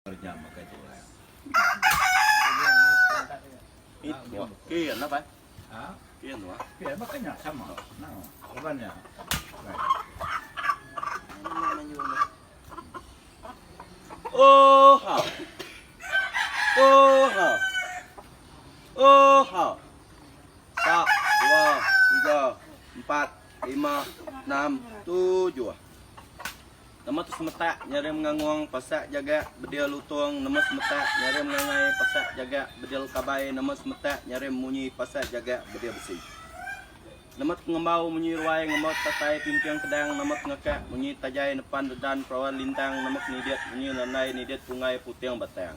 Kerja pakai itu lah. Itu kian apa? Ah, Kian apa? ya makanya sama. Nah, korbannya. Oh ha. Oh ha. Oh ha. 1, 2, 3, 4, 5, 6, 7. Nama tu semetak nyari menganguang pasak jaga bedil lutung nama semetak nyari mengangai pasak jaga bedil kabai nama semetak nyari munyi pasak jaga bedil besi. Nama tu ngembau munyi ruai ngembau tatai pimpiang kedang nama ngekak munyi tajai depan dedan perawan lintang nama nidiat munyi lanai nidiat pungai putiang batang.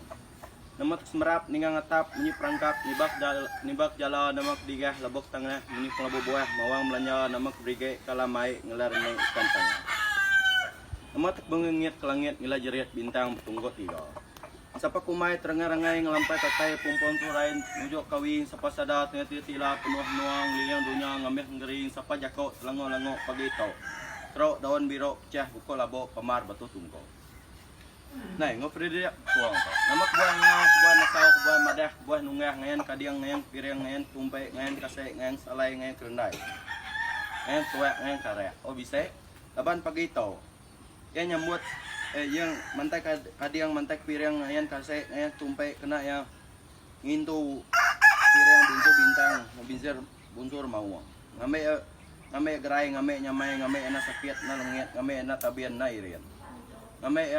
Nama tu semerap ningang atap munyi perangkap nibak jala nama digah labok tengah munyi pelabu buah mawang melanya nama brige kalamai ngelarne ikan tengah. Nama tak bengengit ke langit ngila jeriat bintang bertunggot tiga. Sapa kumai terengar-rengai ngelampai kakai pumpon turain nujok kawin sapa sadat tila penuh nuang liliang dunia ngambil ngering sapa jakok selangok-langok pagi tau. Trok daun birok pecah buko labo pamar batu tungko. Nah, ngopri dia tuang tau. Nama buah ngau, buah nasau, buah madah, buah nunggah ngayan kadiang ngayan piring ngayan tumpai ngayan kasek ngayan salai ngayan kerendai. Ngayan tuak ngayan karya. Oh bisa? Laban pagi tau. Yang nyambut yang mantai kadiang mantai piring ayan kasek ayan tumpai kena yang ngintu piring buntu bintang ngabizir bunsur mau ngame gerai ngame nyamai ngame enak sakit na lengit ngame enak tabian na irian ngame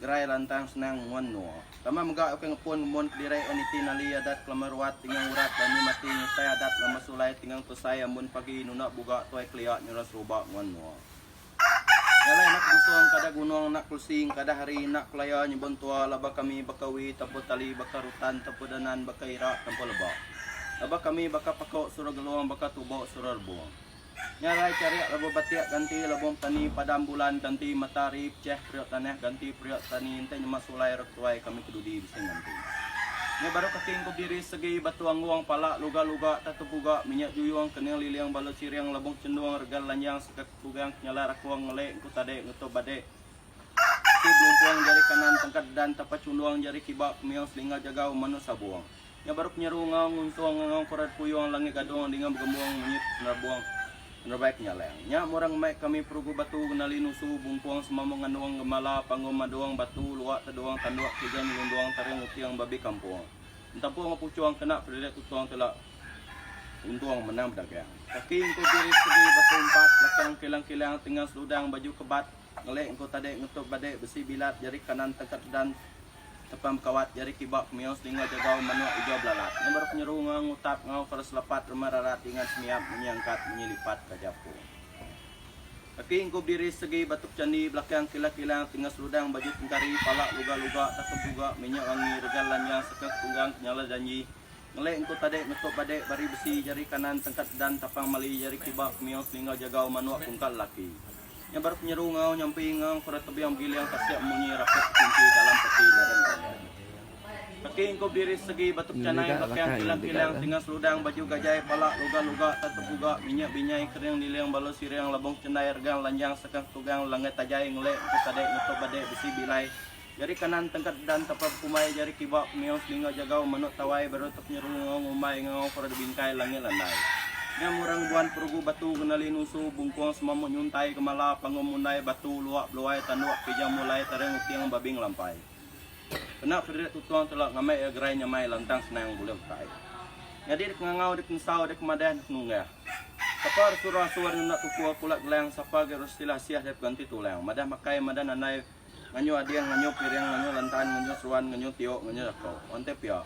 gerai lantang senang nguan no tama mga okay ngapon mon dirai aniti nali adat klamarwat tingang urat dani mati nyutay adat lama sulay tingang tusay amun pagi nuna buga tuay kliat nyuras rubak nguan no. Yalay nak busong kada gunung nak kusing kada hari nak kelaya nyebon tua laba kami bakawi tapo tali bakarutan tapo danan bakaira tampo leba. Laba kami baka pako surag luang baka tubo surar buang. Nyalay cari labo batiak ganti labong tani padam bulan ganti matari ceh priok tanah ganti priok tani ente nyema sulai rektuai kami kedudi bising ganti. Nya baru kaking ko diri segi batu angguang pala luga-luga tatupuga minyak juyuang kenil liliang balot siriang labong cenduang regal lanjang sekak tugang nyala rakuang ngele engko tade nguto bade si blumpuang jari kanan tengkat dan tapat cunduang jari kibak miang selinga jagau manu sabuang nya baru nyerungang nguntuang ngang korat puyuang langit gadong dengan begembuang menyit nerbuang nerbaik nyaleng nya morang mai kami perugu batu kenali nusu bungkuang semamong nganuang gemala pangom maduang batu luak teduang tanduak kijan lunduang taring utiang babi kampung entapu ngapucuang kena perdet tutuang telak untuang menang berdagang kaki engko diri segi batu empat lakang kilang-kilang tinggal seludang baju kebat ngelek engko tade ngutuk bade besi bilat jari kanan tengkat dan tepam kawat jari kibak mios tinggal jagau manuak ijo belalat nomor penyerungang ngutap ngau keras lepat remararat dengan semiap menyangkat menyelipat kajapu kaki engko diri segi batuk candi belakang kilang-kilang tinggal seludang baju tingkari palak luga-luga takut juga minyak wangi regal lanyang sekek tunggang nyala janji ngelek engko tade ngutuk bade bari besi jari kanan tengkat dan tapang mali jari kibak mios tinggal jagau manuak tungkal laki yang baru penyeru ngau nyampi ngau pada tebiang giliang kasiak munyi rapat kunci dalam peti lereng kaki engkau diri segi batuk canai pakaian kilang-kilang tinggal seludang baju gajai palak luga-luga tatupuga minyak binyai kering liliang balos siriang labong cenai regang lanjang sekang tugang langit tajai ngelek kutade ngutuk bade besi bilai jari kanan tengkat dan tapap kumai jari kibak mios lingga jagau manuk tawai baru tek nyeru ngau ngumai ngau pada bingkai langit landai yang murang buan perugu batu kenali nusu bungkuang semamuk nyuntai kemala pangumunai batu luak beluai tanuak pijam mulai tareng utiang babing lampai kena perdet tutuang telak ngamai ya gerai nyamai lantang senang boleh utai jadi dek ngangau dek nsau dek madah dek nunggah kapar surah suar nak tukua kulak gelang sapa gerustilah siah dek ganti tulang madah makai madah nanai nganyo adiang nganyo piring nganyo lantan nganyo seruan nganyo tiok nganyo rakau onte pia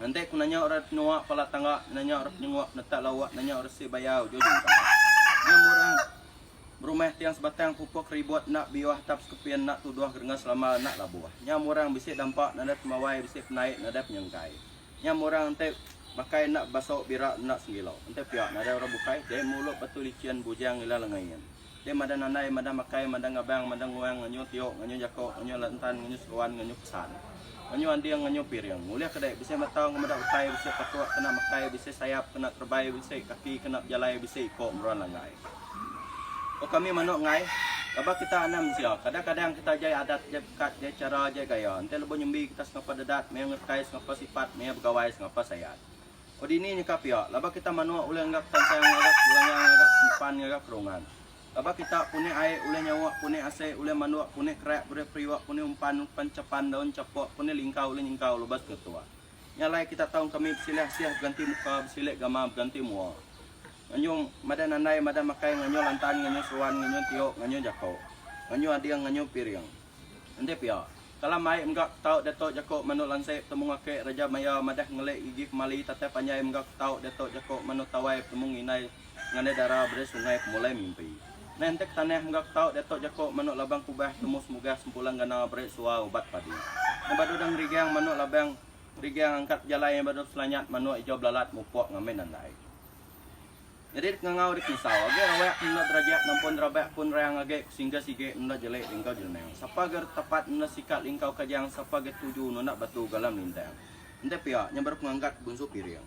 nanti aku nanya orang nuak pala tangga, nanya orang nyuak netak lawak, nanya orang si bayau jujur. Dia murang berumah tiang sebatang pupuk ribut nak biwah tap sekepian nak tuduh gerengas selama nak labuah. Nya murang bisik dampak nadat mawai bisik naik nadat nyengkai. Nya murang nanti pakai nak basok birak nak sengilau. Nanti pihak nada orang bukai, dia mulut batu lician bujang ila lengayan. Dia madan nanai, madan makai, madan ngabang, madan nguang, nganyo tiok, nganyo jakok, nganyo lantan, nganyo seruan, nganyo pesan. Nganyo andiang nganyo piring. Mulia kedai bisa matau ngamadak utai bisa patuak kena makai bisa sayap kena terbai bisa kaki kena jalai bisa ikok meruan langai. O kami manok ngai. Aba kita anam siya. Kadang-kadang kita jay adat, jay kat, jay cara, jay gaya. Ante lebo nyumbi kita ngapa dadat, may ngerkais ngapa sifat, may begawai ngapa sayat. O di ini nyekap ya. Laba kita manok ulang ngak tansayang ngak ulang ngak simpan ngak kerungan. Laba kita pune air ulang nyawa, pune ase ulang manok, pune krek, pune priwak, pune umpan capan daun capok, pune lingkau ulang lingkau lebat ketua. Nyalai kita tahu kami silah ganti muka, silek gama ganti mua. Nganyong madan andai madan makai nganyong lantan nganyong suan nganyong tiok nganyong jakau nganyong adiang nganyong piring ande pia kalau mai enggak tahu datuk jakau manuk lansai temu ngake raja maya madah ngelek gigi kemali tate panjai enggak tahu datuk jakau manuk tawai temu nginai ngane darah beres sungai mulai mimpi nentek tanah enggak tahu datuk jakau manuk labang kubah temu semoga sempulang gana beres sua ubat padi nabadu dang rigang manuk labang rigang angkat jalai yang badu selanyat manuk ijo blalat mupok ngamen andai. Jadi ngangau dik misau, age rawak nuna derajat nampun rabak pun rayang age sehingga sige nuna jelek lingkau jeneng. Sapa ger tepat nuna sikat lingkau kajang, sapa ger tuju nuna batu galam lintang. Ente pia nyabar ngangkat bunsu piring.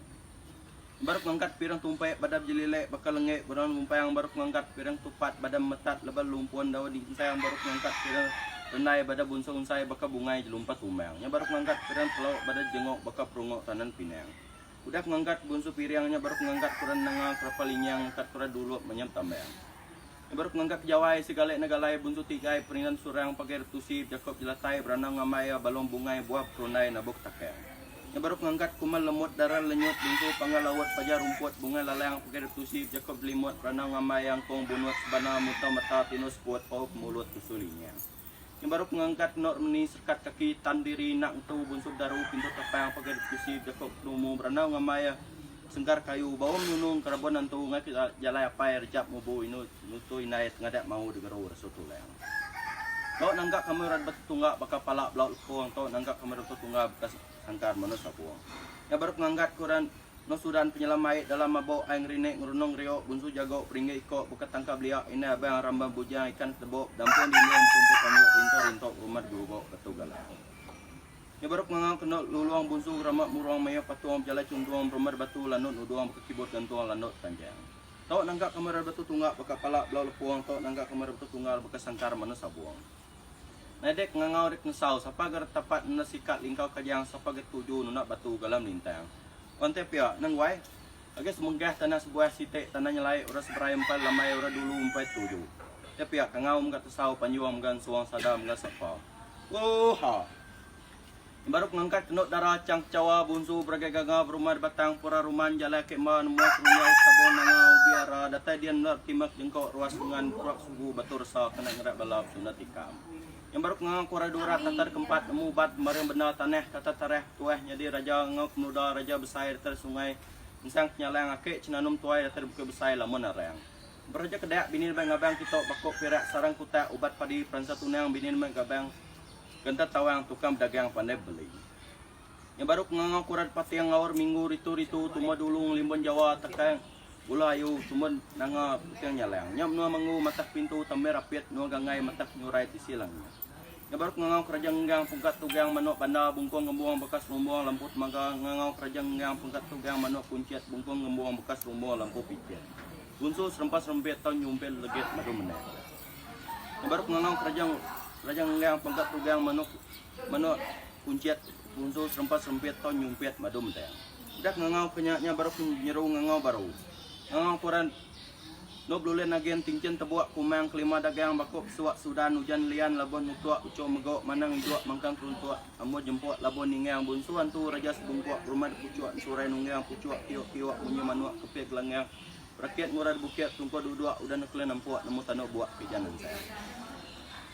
Baru ngangkat piring tumpai badab jelilek bakal lengek beron tumpai yang baru ngangkat piring tupat badam metat lebal lumpuan dawa di saya yang baru ngangkat piring renai badab bunsu unsai bakal bungai jelumpat tumang. Nya baru ngangkat piring telok badab jengok bakal perungok tanan pinang. Udah mengangkat bunsu piringnya baru mengangkat kurang nanga kerapalinya ngangkat kurang dulu menyam tambang. Baru mengangkat jawai segala negalai bunsu tigai peringan surang pakai tusi jakob jelatai beranang ngamaya balong bungai buah perunai nabok takeng. Baru mengangkat kumal lemut darah lenyut bunsu pangalawat pajar rumput bunga lalang pakai tusi jakob limut beranang ngamaya kong bunuat sebana muta mata tinus buat pau mulut tusulinya. Baru mengangkat nok meni sekat kaki tandiri nak tu bunsu daru pintu tapang pakai diskusi jakob lumu beranau ngamaya sengkar kayu bawang nunung karabon antu ngai jalai apa air jap mubu inu nutu inait ngadak mau digero rasutuleng. Kau nanggak kamera betunggak bakal palak belaut puang kau nanggak kamera betunggak bekas sangkar manusia puang. Ya baru mengangkat kuran no sudan penyelamai dalam mabok aing rinek ngurunong rio bunsu jago peringai iko buka tangkap liak ini abang rambang bujang ikan tebok dampun dinian tumpuk kanyuk rintok rumah dulu ketugalan. Ya baru mengang kena luluang bunsu ramak muruang maya patuang jala cunduang rumah batu lanut uduang kekibot gantuang lanut panjang. Tau nanggak kamera batu tunggak baka palak belau lepuang tau nanggak kamera batu tunggal baka sangkar mana sabuang. Nadek ngangau rek nesau sapa gar tapat nasikat lingkau kajang sapa get tuju nunak batu galam lintang. Onte pia nang wai age semenggah tanah sebuah sitek tanah nyelai ora seberai empal lamai ora dulu empat tujuh. Te pia kangau mga tesau panjuang gan suang sadam gan sapa. Ha. Baru ngangkat kenok darah cang cawa bunsu berage gaga berumah batang pura ruman jala ke man muat runyai sabon nangau biara data dia nak timak jengkok ruas dengan purak sugu batur sa kena ngerak balap sunat ikam. Yang baru ngang koridora tatar keempat nemu bat bareng benar tanah kata tareh tuah jadi raja ngau kemuda raja besar ter sungai insang nyalang ake cenanum tuai ter buka besar lamun arang beraja kedak binin bang abang kita bakok perak sarang kuta ubat padi pransa tunang binin bang abang genta tawang tukang dagang pandai beli. Yang baru ngang korat pati yang ngawur minggu ritu tuma dulung limbon Jawa tekang gula ayu tumun nanga putih nyalang nyam nua mengu matak pintu tamer rapiat nua gangai matak nyurai di silangnya. Ya baru ngangau kerajang ngang pungkat tugang manok banda bungkong ngembuang bekas rumbuang lamput mangga ngangau kerajang ngang pungkat tugang manok kunciat bungkong ngembuang bekas rumbuang lampu pijet. Bunsu serempas rempet tau nyumpel legit madu meneh. Ya baru ngangau kerajang ngang pungkat tugang manok kunciat bunsu serempas rempet tau nyumpet madu meneh. Udah ngangau kenyaknya baru nyeru ngangau baru. Ngangau koran no blulen agen tingcen tebuak kumang kelima dagang bakok suak sudan hujan lian labon mutuak uco megok manang iduak mangkang turuntuak amo jempok labon ningang bunsuan tu raja sebungkuak rumah pucuak surai nungang pucuak tiok bunyi manuak kepek lengang rakyat murad bukit tungko duduk udah neklen nampuak nemu tanok buak kejanan saya.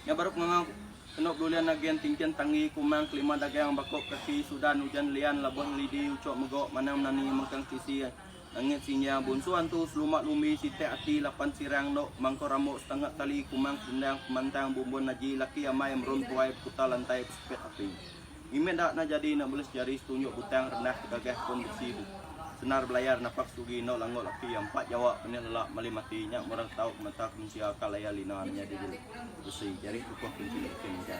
Yang baru ngangau kena blulen agen tingcen tangi kumang kelima dagang bakok kaki sudan hujan lian labon lidi uco megok manang nani mangkang sisi Angin sinya bunsuan tu selumat lumi site ati lapan sirang no mangko ramuk setengah tali kumang sendang pemantang bumbun naji laki amai meron tuai puta lantai sepet api. Imen dak na jadi nak beles jari tunjuk butang rendah gagah kondisi senar belayar napak sugi no langok laki empat jawab penil lelak mali mati nyak morang tau mata kunci kalaya lina nya di besi jari tukuh kunci kenja.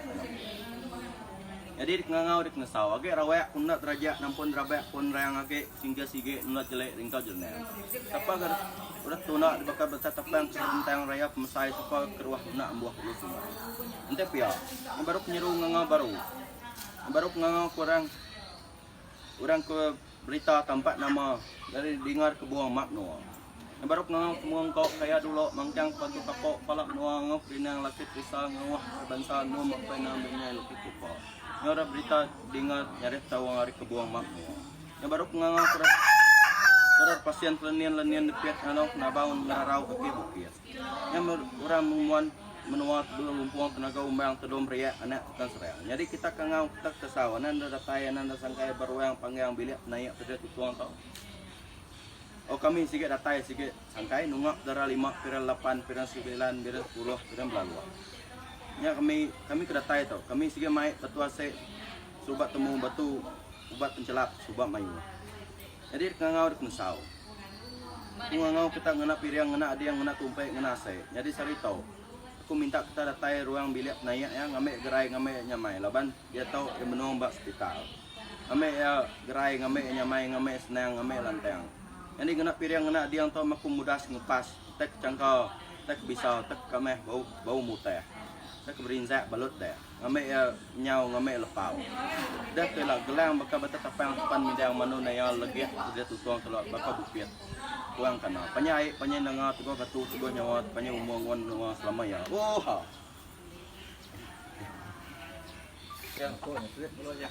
Jadi ngangau dik nasau age rawak kunna raja nampun rabak pun rang age singga sige nuna jelek ringkau jenel. Sapa gar urat tuna bakal bertatapang tentang raya pemasai sapa keruah nak buah lu semua. Ente pia, baru penyeru ngangau baru ngangau kurang ke berita tempat nama dari dengar ke buang makno. Baru ngangau kau kaya dulu mangcang patu kapok palak nuang pinang lakit pisang ngawah bangsa nu makpena menyai lakit kupa. Nyora berita dengar nyari tahu hari ke buang makno. Baru ngangau kurang pasien lenian depiat ano nabaun narau ke bukit. Yang orang menuat dulu lumpuang tenaga umbang tedom pria anak tekan sereal. Jadi kita kangau kita kesawanan nanda tayanan nanda sangkai baruang panggang bilik naik pada tutuang tau. Oh kami sikit datai sikit sangkai nungak darah 5 piran 8 piran 9 piran 10 piran belalua. Ya kami kedatai tau. Kami sikit mai batu ase subat temu batu ubat pencelap subat mayu. Jadi kangau dik mesau. Ngangau kita ngena piring ngena ada yang ngena tumpai ngena ase. Jadi sari tau. Aku minta kita datai ruang bilik naik yang ngambil gerai ngambil nyamai laban dia tahu dia menung bak hospital. Ngambil ya gerai ngambil nyamai ngambil senang ngambil lantang. Jadi kena piring kena dia tahu maku mudah ngepas tek cangkau tek bisa tek kameh bau muteh. Tek berinzak balut deh. Ngambil ya nyau ngambil lepau. Dah telah gelang bakal bertetapang depan midang manu naya legih dia tutuang telak bakal bukit. Kuang kana panyai nanga tugo katu tugo nyawa panyai umong wan selama ya. Oh ha. Yang kau ni sulit belum ya?